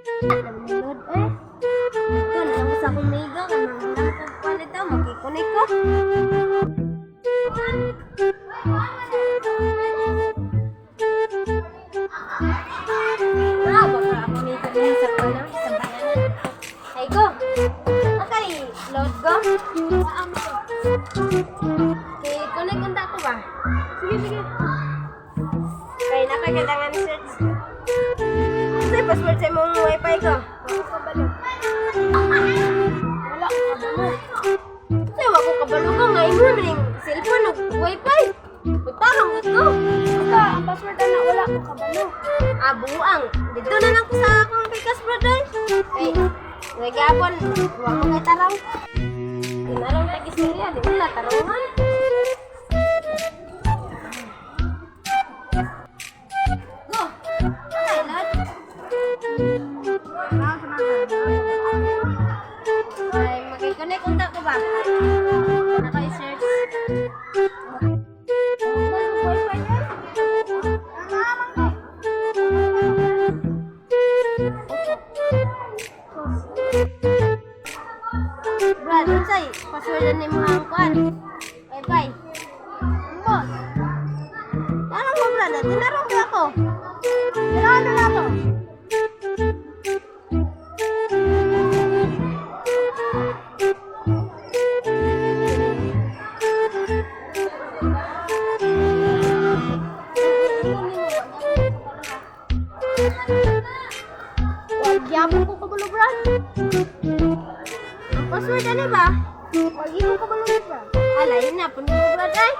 Nalulod eh. Ito na lang sa akong mega. Kanang lang kagpalit daw. Makikunik ko. Baka ako mega din sa pala. Sa bayanan. Ay go. Okay. Load go. Okay. Connect unta ko ba? Sige, sige. Okay. Nakagadangan search. Kasi password sa mong wifi ko. Wala ko kabalo. Kasi wako kabalo ka nga imo ning cellphone ug wifi. Utarong ko. Basta ang password na wala ko kabalo. Buang. Dito na lang ko sa akong Pikas brother. Ay, nagyapon. Wa mo kay taraw. Tinarong tagisirya, di wala tarongan. Go. Okay, lad. Ay, makikonnect unta ko ba? Naka-search. Brad, unsay password ni mo ang kuan? Wifi. Mo. Tanong mo brad, tinarong ko ako. Ano na to? Magyapon ko kabalo, Brad. Ang password ano ba? Wagi ko kabalo, Brad. Alay na, puno mo brad ay.